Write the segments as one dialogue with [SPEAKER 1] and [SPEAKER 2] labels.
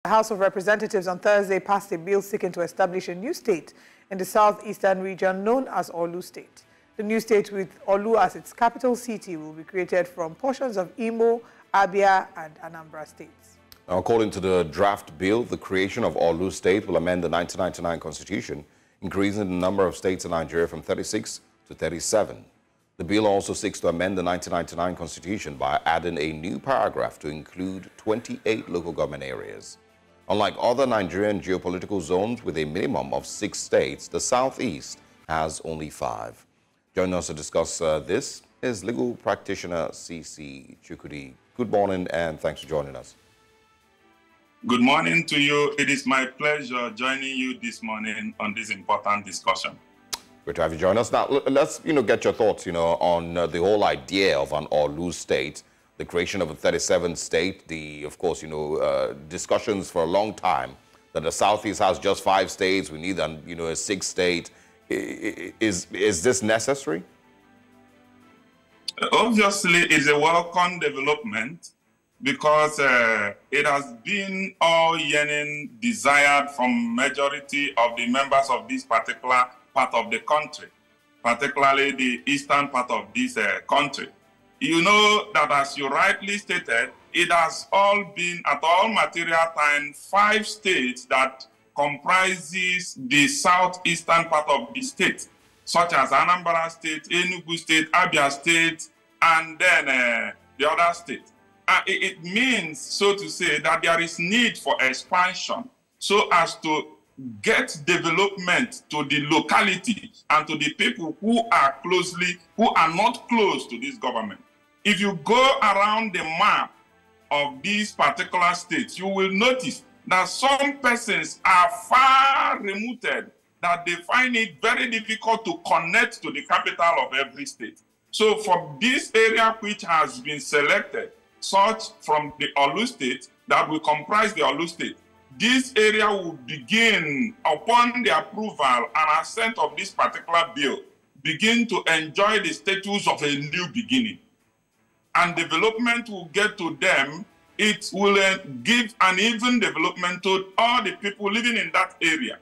[SPEAKER 1] The House of Representatives on Thursday passed a bill seeking to establish a new state in the southeastern region known as Orlu State. The new state, with Orlu as its capital city, will be created from portions of Imo, Abia, and Anambra states.
[SPEAKER 2] Now, according to the draft bill, the creation of Orlu State will amend the 1999 Constitution, increasing the number of states in Nigeria from 36 to 37. The bill also seeks to amend the 1999 Constitution by adding a new paragraph to include 28 local government areas. Unlike other Nigerian geopolitical zones with a minimum of 6 states, the Southeast has only 5. Joining us to discuss this is legal practitioner C.C. Chukwudi. Good morning and thanks for joining us.
[SPEAKER 3] Good morning to you. It is my pleasure joining you this morning on this important discussion.
[SPEAKER 2] Great to have you join us. Now, let's get your thoughts on the whole idea of an Orlu state, the creation of a 37th state, of course, discussions for a long time that the Southeast has just 5 states, we need a 6th state. Is this necessary?
[SPEAKER 3] Obviously, it's a welcome development because it has been all yearning desired from majority of the members of this particular part of the country, particularly the eastern part of this country. You know that, as you rightly stated, it has all been, at all material time, 5 states that comprises the southeastern part of the state, such as Anambra State, Enugu State, Abia State, and then the other state. It means, so to say, that there is need for expansion so as to get development to the locality and to the people who are not close to this government. If you go around the map of these particular states, you will notice that some persons are far removed, that they find it very difficult to connect to the capital of every state. So for this area which has been selected, such from the Orlu state, that will comprise the Orlu state, this area will begin, upon the approval and assent of this particular bill, begin to enjoy the status of a new beginning. And development will get to them. It will give an even development to all the people living in that area.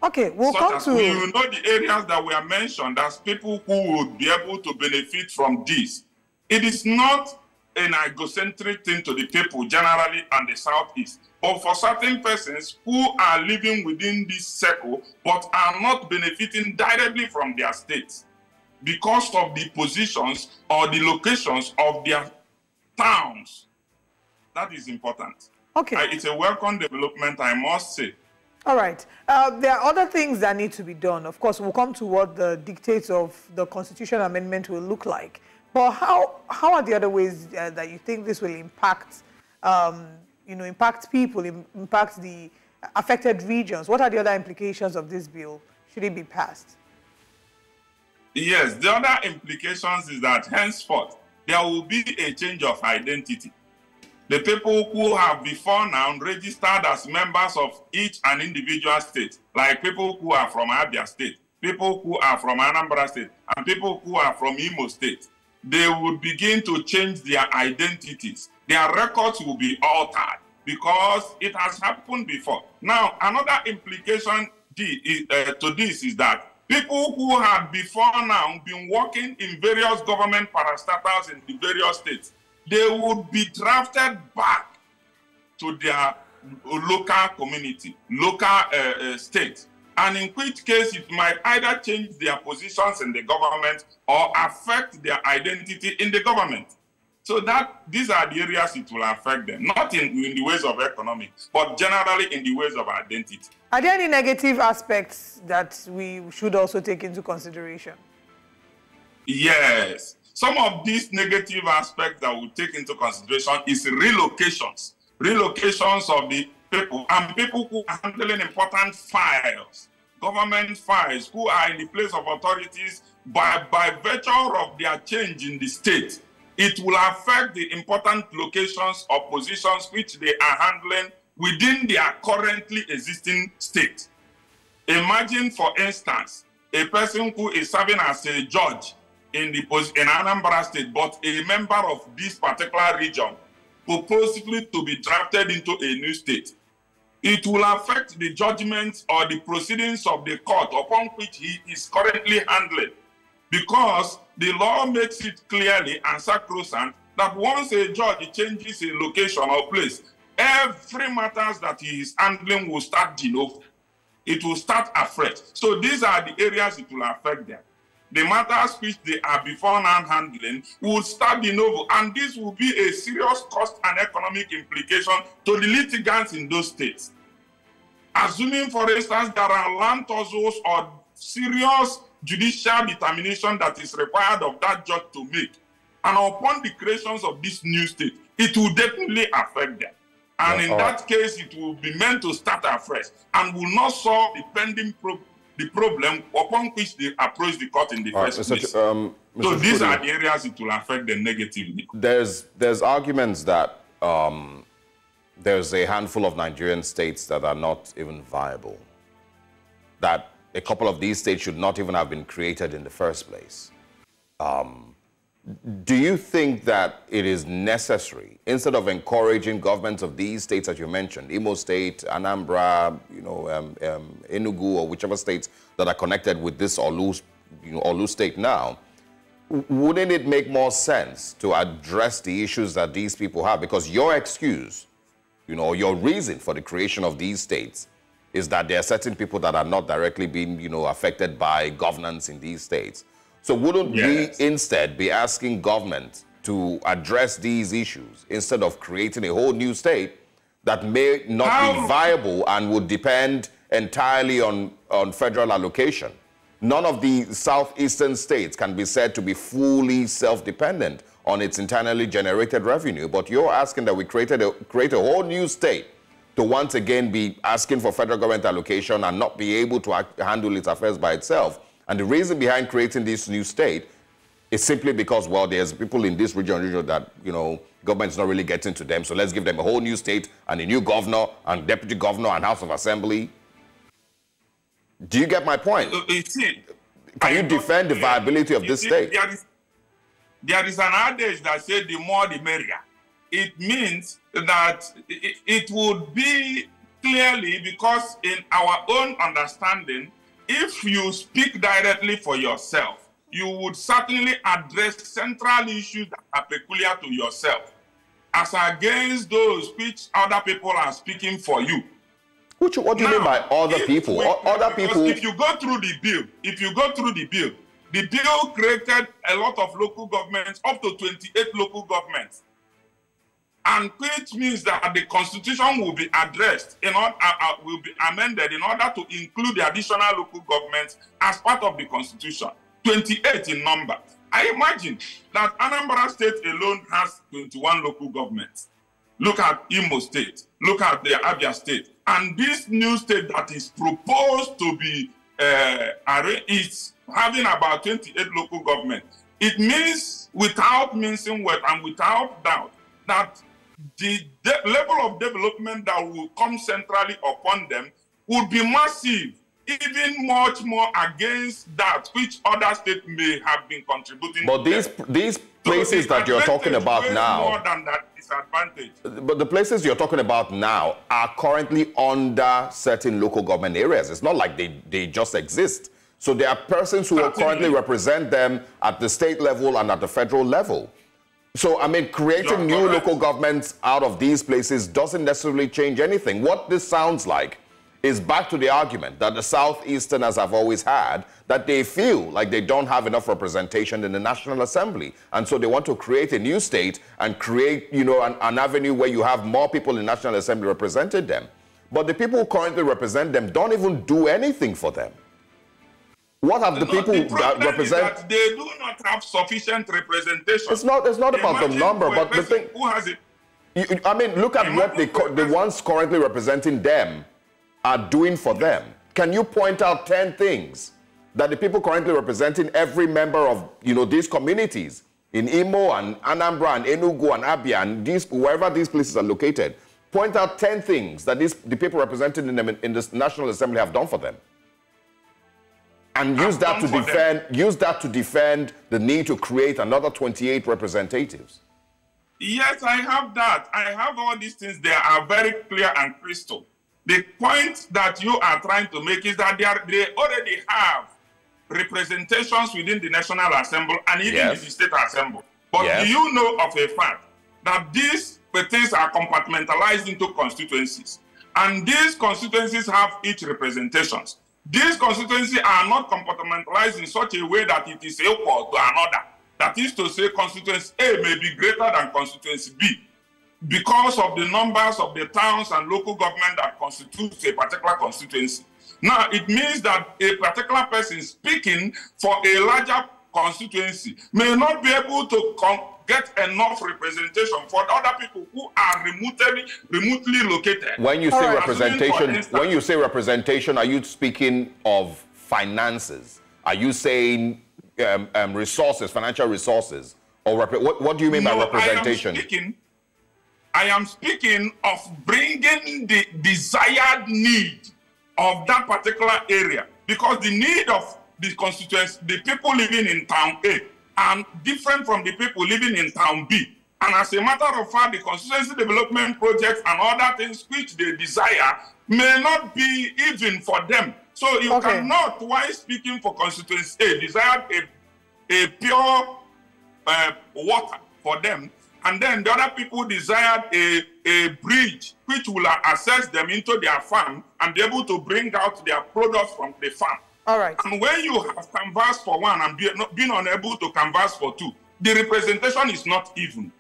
[SPEAKER 1] Okay, we'll come to...
[SPEAKER 3] You know the areas that were mentioned as people who would be able to benefit from this. It is not an egocentric thing to the people generally and the Southeast, but for certain persons who are living within this circle but are not benefiting directly from their states because of the positions or the locations of their towns. That is important.
[SPEAKER 1] Okay.
[SPEAKER 3] It's a welcome development, I must say.
[SPEAKER 1] All right. There are other things that need to be done. Of course, we'll come to what the dictates of the Constitution Amendment will look like. But how are the other ways that you think this will impact, impact people, impact the affected regions? What are the other implications of this bill, should it be passed?
[SPEAKER 3] Yes, the other implications is that henceforth, there will be a change of identity. The people who have before now registered as members of each and individual state, like people who are from Abia State, people who are from Anambra State, and people who are from Imo State, they will begin to change their identities. Their records will be altered because it has happened before. Now, another implication to this is that people who had before now been working in various government parastatals in the various states, they would be drafted back to their local community, local state. And in which case it might either change their positions in the government or affect their identity in the government. So these are the areas it will affect them, not in the ways of economics, but generally in the ways of identity.
[SPEAKER 1] Are there any negative aspects that we should also take into consideration?
[SPEAKER 3] Yes. Some of these negative aspects that we take into consideration is relocations. Relocations of the people and people who are handling important files, government files, who are in the place of authorities by virtue of their change in the state. It will affect the important locations or positions which they are handling within their currently existing state. Imagine, for instance, a person who is serving as a judge in Anambra State, but a member of this particular region, purposefully to be drafted into a new state. it will affect the judgments or the proceedings of the court upon which he is currently handling. Because the law makes it clearly and sacrosanct that once a judge changes a location or place, every matters that he is handling will start de novo. It will start afresh. So these are the areas it will affect them. The matters which they are beforehand handling will start de novo, and this will be a serious cost and economic implication to the litigants in those states. Assuming, for instance, there are land tussles or serious judicial determination that is required of that judge to make, and upon the creations of this new state, it will definitely affect them. And in that case, it will be meant to start afresh and will not solve the pending problem upon which they approach the court in the first place. So these are the areas it will affect them negatively.
[SPEAKER 2] There's arguments that there's a handful of Nigerian states that are not even viable, that a couple of these states should not even have been created in the first place. Do you think that it is necessary, instead of encouraging governments of these states that you mentioned, Imo State, Anambra, Enugu, or whichever states that are connected with this Orlu state now, wouldn't it make more sense to address the issues that these people have? Because your excuse, your reason for the creation of these states is that there are certain people that are not directly being, affected by governance in these states. So wouldn't we instead be asking government to address these issues instead of creating a whole new state that may not be viable and would depend entirely on federal allocation? None of the southeastern states can be said to be fully self-dependent on its internally generated revenue, but you're asking that we create a whole new state to once again be asking for federal government allocation and not be able to handle its affairs by itself. And the reason behind creating this new state is simply because, well, there's people in this region that, government's not really getting to them, so let's give them a whole new state and a new governor and deputy governor and House of Assembly. Do you get my point? Can you defend the viability of this state?
[SPEAKER 3] There is an adage that says the more the merrier. It means that it would be clearly, because in our own understanding, if you speak directly for yourself, you would certainly address central issues that are peculiar to yourself, as against those which other people are speaking for you.
[SPEAKER 2] What do you mean by other people? Other people.
[SPEAKER 3] If you go through the bill, the bill created a lot of local governments, up to 28 local governments. And which means that the constitution will be addressed, will be amended in order to include the additional local governments as part of the constitution, 28 in number. I imagine that Anambra State alone has 21 local governments. Look at Imo State, look at the Abia State. And this new state that is proposed to be is having about 28 local governments. It means, without mincing word and without doubt, that the level of development that will come centrally upon them will be massive, even much more against that which other states may have been contributing.
[SPEAKER 2] But these places that you're talking about now,
[SPEAKER 3] more than that disadvantage.
[SPEAKER 2] But the places you're talking about now are currently under certain local government areas. It's not like they just exist. So there are persons who currently represent them at the state level and at the federal level. So, I mean, creating new local governments out of these places doesn't necessarily change anything. What this sounds like is back to the argument that the Southeasterners have always had, that they feel like they don't have enough representation in the National Assembly. And so they want to create a new state and create, an avenue where you have more people in the National Assembly representing them. But the people who currently represent them don't even do anything for them. What have the people that represent?
[SPEAKER 3] That they do not have sufficient representation.
[SPEAKER 2] It's not about the number, but the thing.
[SPEAKER 3] Who has it?
[SPEAKER 2] I mean, look at what the ones currently representing them are doing for them. Can you point out 10 things that the people currently representing every member of these communities in Imo and Anambra and Enugu and Abia and wherever these places are located? Point out 10 things that the people represented in the National Assembly have done for them. And use that to defend the need to create another 28 representatives.
[SPEAKER 3] Yes, I have that. I have all these things. They are very clear and crystal. The point that you are trying to make is that they already have representations within the National Assembly and even in the State Assembly. But do you know of a fact that these things are compartmentalized into constituencies? And these constituencies have each representations. These constituencies are not compartmentalized in such a way that it is equal to another. That is to say, constituency A may be greater than constituency B because of the numbers of the towns and local government that constitutes a particular constituency. Now, it means that a particular person speaking for a larger constituency may not be able to get enough representation for other people who are remotely located.
[SPEAKER 2] When you say representation, are you speaking of finances? Are you saying resources, financial resources, or what do you mean by representation?
[SPEAKER 3] I am speaking of bringing the desired need of that particular area, because the need of the constituency, the people living in town A, are different from the people living in town B. And as a matter of fact, the constituency development projects and other things which they desire may not be even for them. So you cannot, while speaking for constituency A, desire a pure water for them, and then the other people desired a bridge which will access them into their farm and be able to bring out their products from the farm.
[SPEAKER 1] All right.
[SPEAKER 3] And when you have canvassed for one and being unable to canvass for two, the representation is not even.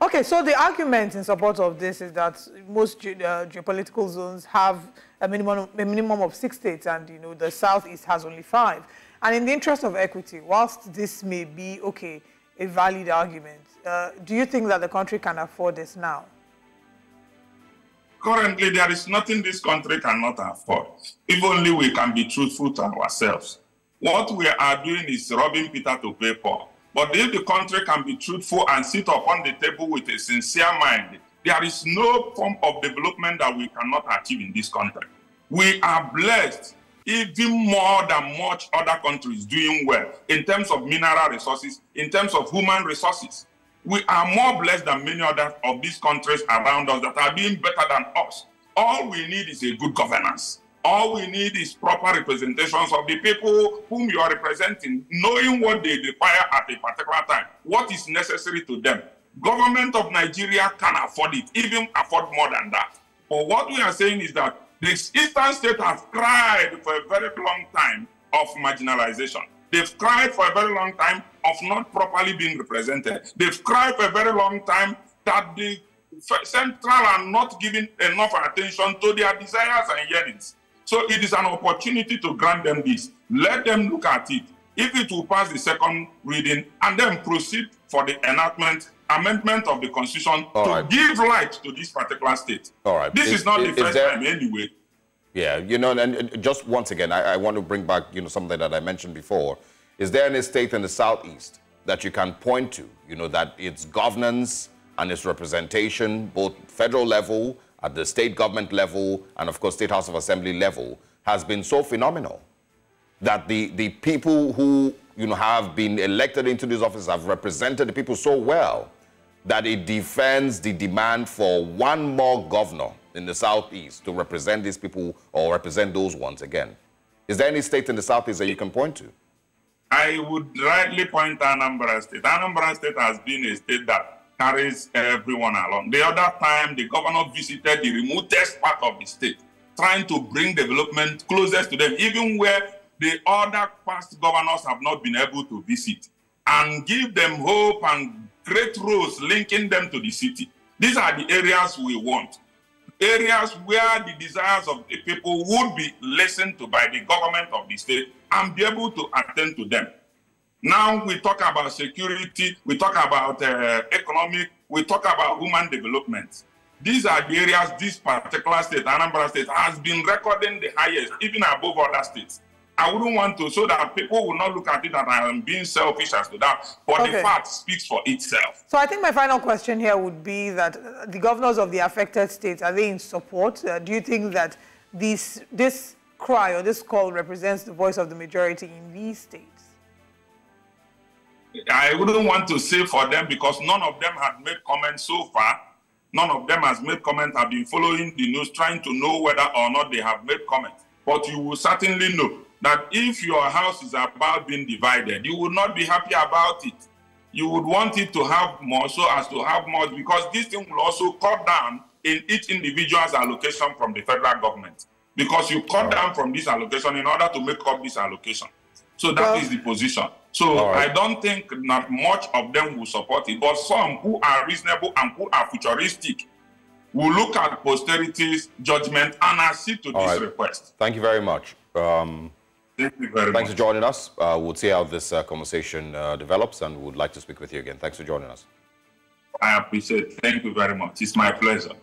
[SPEAKER 1] Okay, so the argument in support of this is that most geopolitical zones have a minimum of 6 states, and the Southeast has only 5. And in the interest of equity, whilst this may be a valid argument, do you think that the country can afford this now?
[SPEAKER 3] Currently, there is nothing this country cannot afford, if only we can be truthful to ourselves. What we are doing is robbing Peter to pay Paul. But if the country can be truthful and sit upon the table with a sincere mind, there is no form of development that we cannot achieve in this country. We are blessed even more than much other countries doing well in terms of mineral resources, in terms of human resources. We are more blessed than many other of these countries around us that are doing better than us. All we need is a good governance. All we need is proper representations of the people whom you are representing, knowing what they require at a particular time, what is necessary to them. Government of Nigeria can afford it, even afford more than that. But what we are saying is that the Eastern State has cried for a very long time of marginalization. They've cried for a very long time of not properly being represented. They've cried for a very long time that the Central are not giving enough attention to their desires and yearnings. So it is an opportunity to grant them this. Let them look at it. If it will pass the second reading, and then proceed for the amendment of the Constitution to give light to this particular state.
[SPEAKER 2] All right.
[SPEAKER 3] This is not the first time anyway.
[SPEAKER 2] Yeah, and just once again, I want to bring back, something that I mentioned before. Is there any state in the Southeast that you can point to, that its governance and its representation, both federal level, at the state government level, and of course, State House of Assembly level, has been so phenomenal that the people who, have been elected into these offices have represented the people so well that it defends the demand for one more governor in the Southeast to represent these people or represent those ones again? Is there any state in the Southeast that you can point to?
[SPEAKER 3] I would rightly point to Anambra State. Anambra State has been a state that carries everyone along. The other time, the governor visited the remotest part of the state, trying to bring development closest to them, even where the other past governors have not been able to visit, and give them hope and great roads linking them to the city. These are the areas we want. Areas where the desires of the people would be listened to by the government of the state and be able to attend to them. Now we talk about security, we talk about economic, we talk about human development. These are the areas this particular state, Anambra State, has been recording the highest, even above other states. I wouldn't want to, so that people will not look at it that I am being selfish as to that, but the fact speaks for itself.
[SPEAKER 1] So I think my final question here would be that the governors of the affected states, are they in support? Do you think that this cry or this call represents the voice of the majority in these states?
[SPEAKER 3] I wouldn't want to say for them because none of them had made comments so far. None of them has made comment. I've been following the news, trying to know whether or not they have made comment. But you will certainly know that if your house is about being divided, you will not be happy about it. You would want it to have more so as to have more, because this thing will also cut down in each individual's allocation from the federal government. Because you cut down from this allocation in order to make up this allocation. So that is the position. So I don't think not much of them will support it, but some who are reasonable and who are futuristic will look at posterity's judgment and accede to this request.
[SPEAKER 2] Thank you very much.
[SPEAKER 3] Thank you very much.
[SPEAKER 2] Thanks for joining us. We'll see how this conversation develops, and would like to speak with you again. Thanks for joining us.
[SPEAKER 3] I appreciate it. Thank you very much. It's my pleasure.